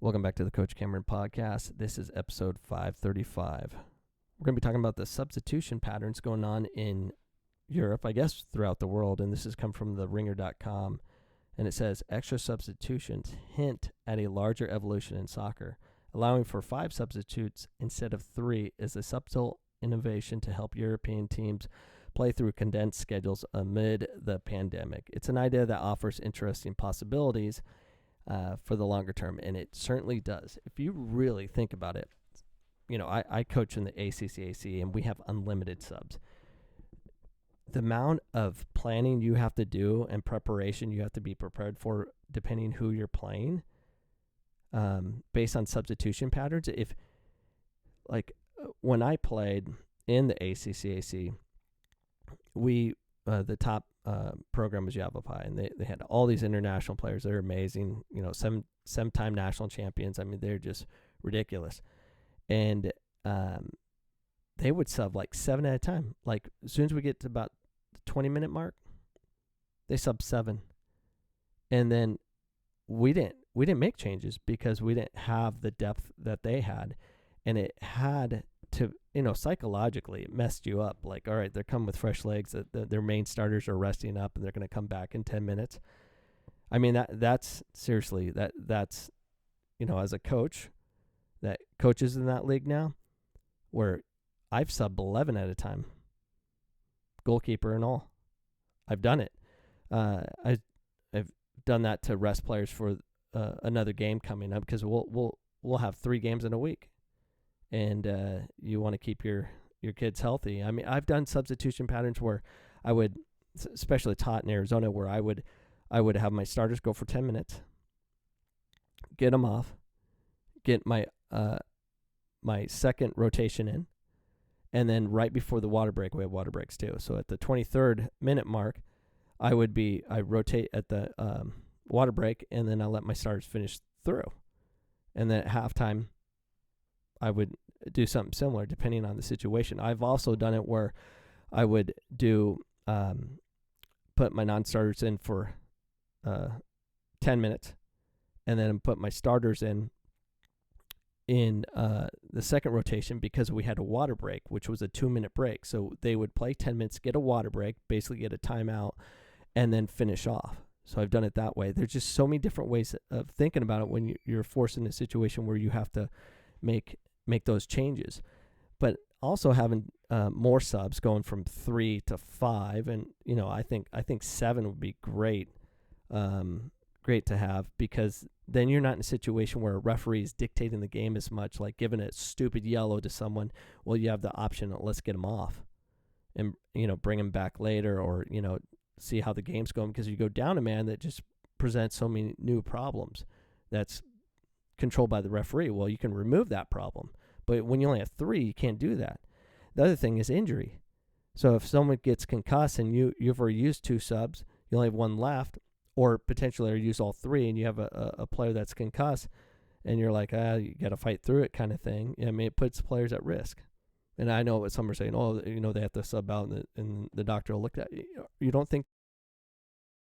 Welcome back to the Coach Cameron podcast. This is episode 535. We're going to be talking about the substitution patterns going on in Europe, I guess throughout the world, and this has come from the ringer.com, and it says extra substitutions hint at a larger evolution in soccer. Allowing for 5 substitutes instead of 3 is a subtle innovation to help European teams play through condensed schedules amid the pandemic. It's an idea that offers interesting possibilities for the longer term, and it certainly does. If you really think about it, you know, I coach in the ACCAC, and we have unlimited subs. The amount of planning you have to do and preparation you have to be prepared for, depending who you're playing, based on substitution patterns. If, like, when I played in the ACCAC, we the top program was Yavapai, and they had all these international players. They're amazing, you know, seven-time national champions. I mean, they're just ridiculous. And they would sub like 7 at a time. Like, as soon as we get to about the 20-minute mark, they sub 7. And then we didn't make changes because we didn't have the depth that they had. And it had to, you know, psychologically, it messed you up. Like, all right, they're coming with fresh legs. Their main starters are resting up, and they're going to come back in 10 minutes. I mean, that's seriously, that's, you know, as a coach that coaches in that league now, where I've subbed 11 at a time, goalkeeper and all. I've done it. I've done that to rest players for another game coming up, because we'll have 3 games in a week. And you want to keep your kids healthy. I mean, I've done substitution patterns where I would, especially taught in Arizona, where I would have my starters go for 10 minutes, get them off, get my my second rotation in, and then right before the water break, we have water breaks too. So at the 23rd minute mark, I rotate at the water break, and then I let my starters finish through. And then at halftime, I would do something similar depending on the situation. I've also done it where I would do put my non-starters in for 10 minutes, and then put my starters in the second rotation, because we had a water break, which was a 2-minute break. So they would play 10 minutes, get a water break, basically get a timeout, and then finish off. So I've done it that way. There's just so many different ways of thinking about it when you're forced in a situation where you have to make those changes. But also having more subs, going from 3 to 5, and you know, I think 7 would be great to have, because then you're not in a situation where a referee is dictating the game as much, like giving a stupid yellow to someone. Well, you have the option of, let's get them off and, you know, bring them back later, or, you know, see how the game's going, because you go down a man that just presents so many new problems that's controlled by the referee. Well, you can remove that problem, but when you only have 3, you can't do that. The other thing is injury. So if someone gets concussed and you've already used 2 subs, you only have 1 left, or potentially use all 3, and you have a player that's concussed, and you're like, you got to fight through it, kind of thing. I mean, it puts players at risk. And I know what some are saying, oh, you know, they have to sub out, and the doctor will look at it. You don't think